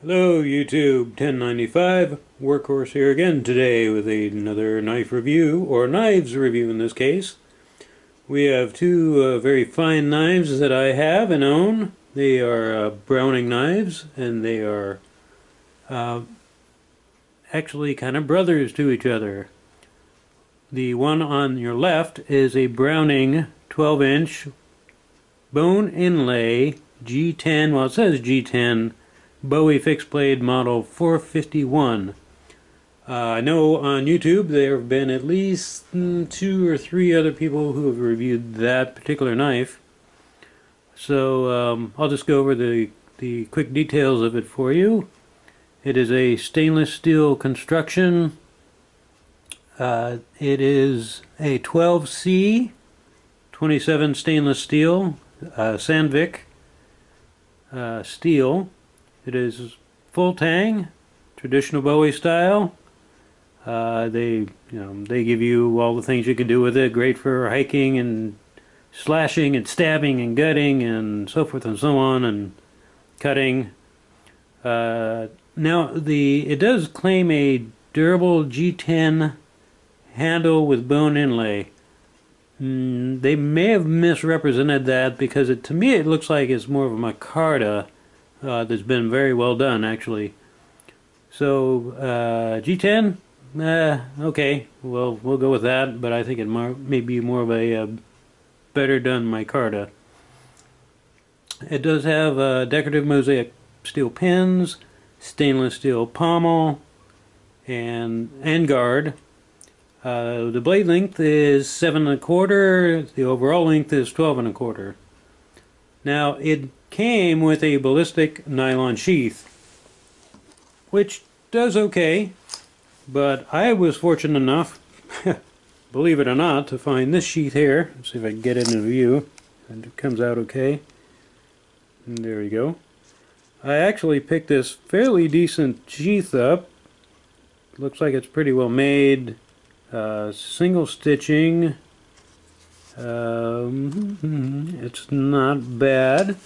Hello YouTube 1095, Workhorse here again today with another knife review, or knives review in this case. We have two very fine knives that I have and own. They are Browning knives, and they are actually kind of brothers to each other. The one on your left is a Browning 12-inch bone inlay G10, well it says G10, Bowie fixed blade model 451. I know on YouTube there have been at least 2 or 3 other people who have reviewed that particular knife. So I'll just go over the quick details of it for you. It is a stainless steel construction. It is a 12C 27 stainless steel, Sandvik steel. It is full tang, traditional Bowie style. They give you all the things you can do with it. Great for hiking and slashing and stabbing and gutting and so forth and so on, and cutting. Now it does claim a durable G10 handle with bone inlay. They may have misrepresented that, because to me it looks like it's more of a micarta. That's been very well done, actually. So G10, okay, well, we'll go with that, but I think it may be more of a better done micarta. It does have decorative mosaic steel pins, stainless steel pommel, and guard. The blade length is 7 1/4. The overall length is 12 1/4. Now it came with a ballistic nylon sheath, which does okay, but I was fortunate enough, believe it or not, to find this sheath here. Let's see if I can get it in view, and it comes out okay. And there we go. I actually picked this fairly decent sheath up. Looks like it's pretty well made. Single stitching. It's not bad.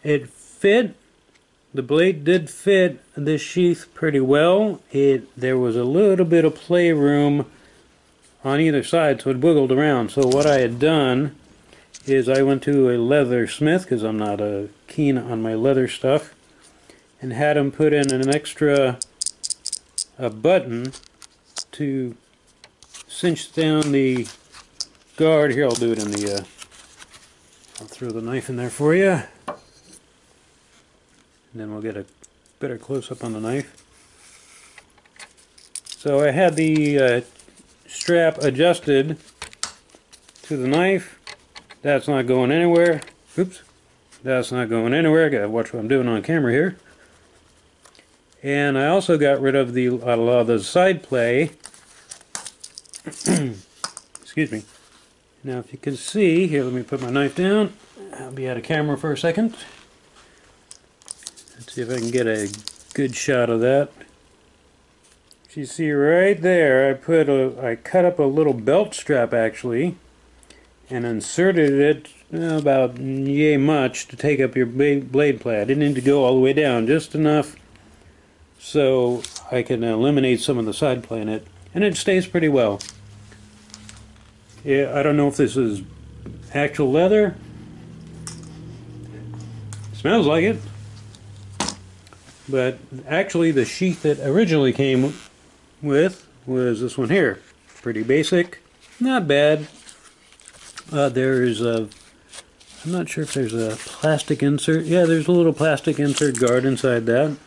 It fit. The blade did fit this sheath pretty well. There was a little bit of play room on either side, so it wiggled around. So what I had done is I went to a leather smith, because I'm not keen on my leather stuff, and had him put in an extra button to cinch down the guard. Here, I'll do it in the I'll throw the knife in there for you, and then we'll get a better close-up on the knife. So I had the strap adjusted to the knife. That's not going anywhere. Oops, that's not going anywhere. I gotta watch what I'm doing on camera here. And I also got rid of a lot of the side play. Excuse me. Now if you can see, here, let me put my knife down. I'll be out of camera for a second. Let's see if I can get a good shot of that. You see right there, I cut up a little belt strap actually, and inserted it about yay much to take up your blade play. I didn't need to go all the way down, just enough so I can eliminate some of the side play in it, and it stays pretty well. Yeah, I don't know if this is actual leather. Smells like it. But actually the sheath that originally came with was this one here. Pretty basic, not bad. There's a, I'm not sure if there's a plastic insert. Yeah, there's a little plastic insert guard inside that.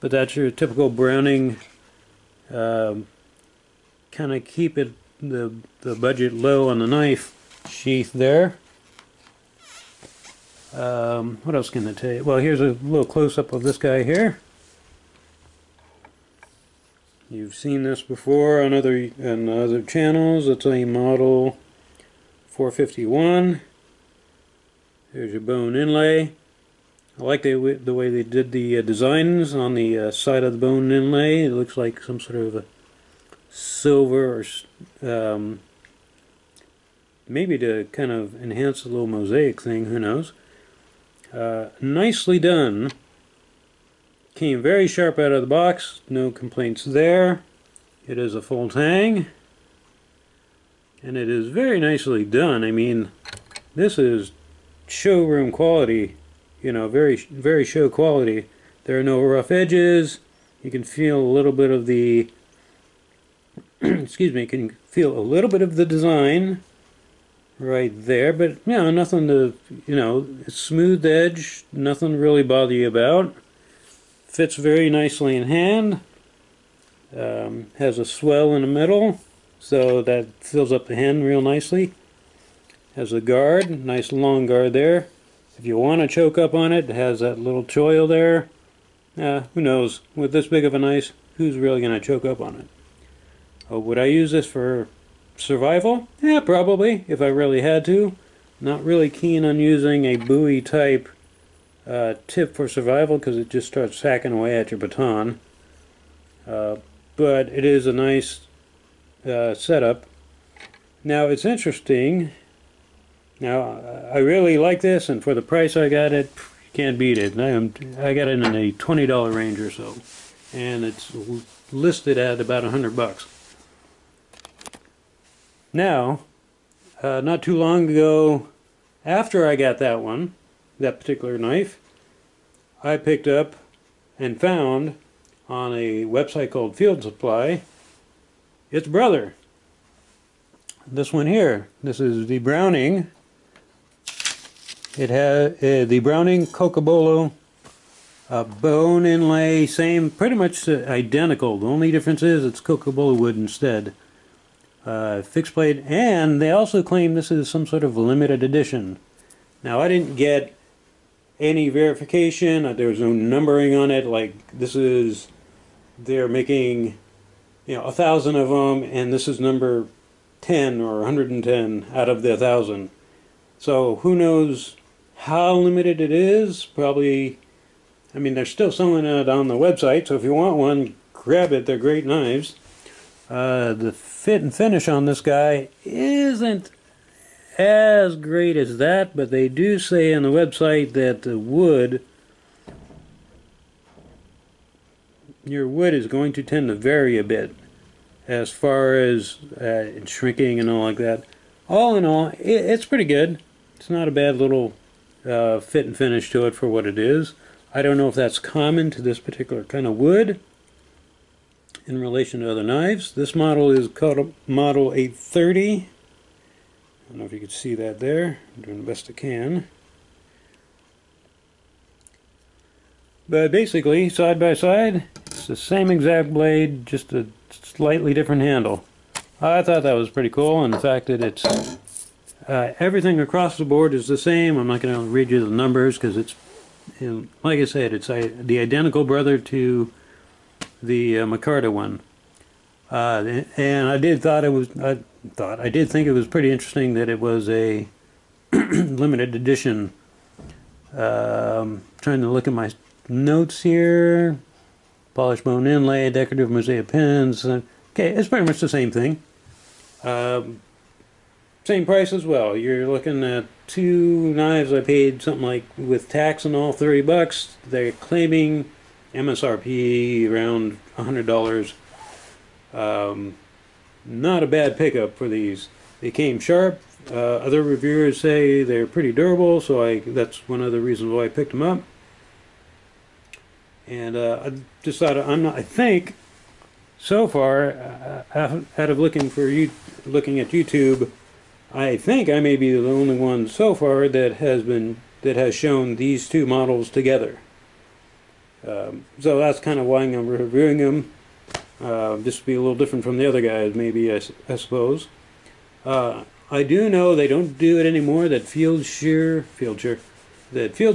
But that's your typical Browning, kind of keep it the budget low on the knife sheath there. What else can I tell you? Well, here's a little close-up of this guy here. You've seen this before on other channels. It's a model 451. There's your bone inlay. I like the way they did the designs on the side of the bone inlay. It looks like some sort of a silver, or maybe to kind of enhance the little mosaic thing, who knows. Nicely done. came very sharp out of the box. No complaints there. It is a full tang. And it is very nicely done. I mean, this is showroom quality. You know, very, very show quality. There are no rough edges. You can feel a little bit of the excuse me, you can feel a little bit of the design right there, but you know, nothing to, you know, smooth edge, nothing really bother you about. Fits very nicely in hand. Has a swell in the middle, so that fills up the hand real nicely. Has a guard, nice long guard there. If you want to choke up on it, it has that little choil there. Who knows? With this big of an ice, who's really going to choke up on it? Oh, would I use this for survival? Yeah, probably, if I really had to. Not really keen on using a Bowie type tip for survival because it just starts hacking away at your baton. But it is a nice setup. Now, it's interesting. Now, I really like this, and for the price I got it, you can't beat it. I got it in a $20 range or so, and it's listed at about $100. Now, not too long ago, after I got that one, that particular knife, I picked up and found on a website called Field Supply its brother. This one here. This is the Browning. It has the Browning Cocobolo bone inlay, same, pretty much identical. The only difference is it's Cocobolo wood instead. Fixed blade, and they also claim this is some sort of limited edition. Now, I didn't get any verification. There was no numbering on it. Like, this is, they're making, you know, 1,000 of them, and this is number 10 or 110 out of the 1,000. So who knows how limited it is? Probably, I mean, they're still selling it on the website, so if you want one, grab it. They're great knives. The fit and finish on this guy isn't as great as that, but they do say on the website that the wood, your wood is going to tend to vary a bit as far as shrinking and all like that. All in all, it's pretty good. It's not a bad little fit and finish to it for what it is. I don't know if that's common to this particular kind of wood in relation to other knives. This model is called Model 830. I don't know if you can see that there. I'm doing the best I can. But basically, side by side, it's the same exact blade, just a slightly different handle. I thought that was pretty cool, and the fact that it's everything across the board is the same. I'm not going to read you the numbers because it's, you know, like I said, it's the identical brother to the Micarta one, and I did think it was pretty interesting that it was a limited edition. Trying to look at my notes here. Polished bone inlay, decorative mosaic pins. Okay, it's pretty much the same thing. Same price as well. You're looking at two knives. I paid something like, with tax and all, $30. They're claiming MSRP around $100. Not a bad pickup for these. They came sharp. Other reviewers say they're pretty durable, so that's one of the reasons why I picked them up. And I decided I think so far, out of looking at YouTube, I think I may be the only one so far that has shown these two models together. So that's kind of why I'm reviewing them. Just to be a little different from the other guys, maybe, I suppose. I do know they don't do it anymore. That Field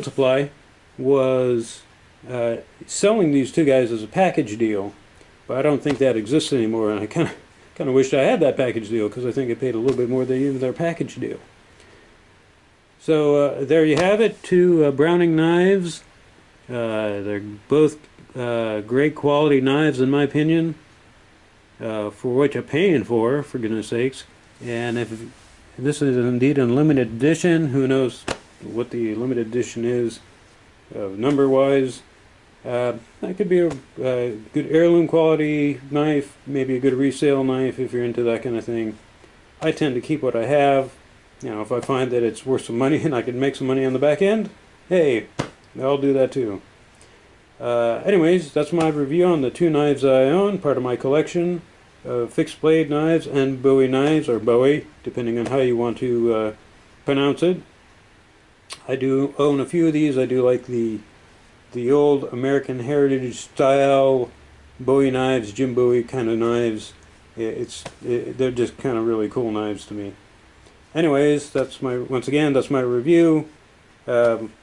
Supply was selling these two guys as a package deal, but I don't think that exists anymore. And I kind of wished I had that package deal because I think I paid a little bit more than even their package deal. So there you have it, two Browning knives. They're both great quality knives in my opinion, for what you're paying for goodness sakes. And if this is indeed a limited edition, who knows what the limited edition is number wise. That could be a good heirloom quality knife, maybe a good resale knife if you're into that kind of thing. I tend to keep what I have. You know, if I find that it's worth some money and I can make some money on the back end, hey, I'll do that too. Anyways, that's my review on the two knives I own, part of my collection of fixed blade knives and Bowie knives, or Bowie, depending on how you want to pronounce it. I do own a few of these. I do like the old American heritage style Bowie knives, Jim Bowie kind of knives. They're just kind of really cool knives to me. Anyways, once again, that's my review.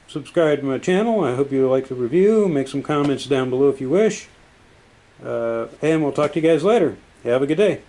Subscribe to my channel. I hope you like the review. Make some comments down below if you wish. And we'll talk to you guys later. Have a good day.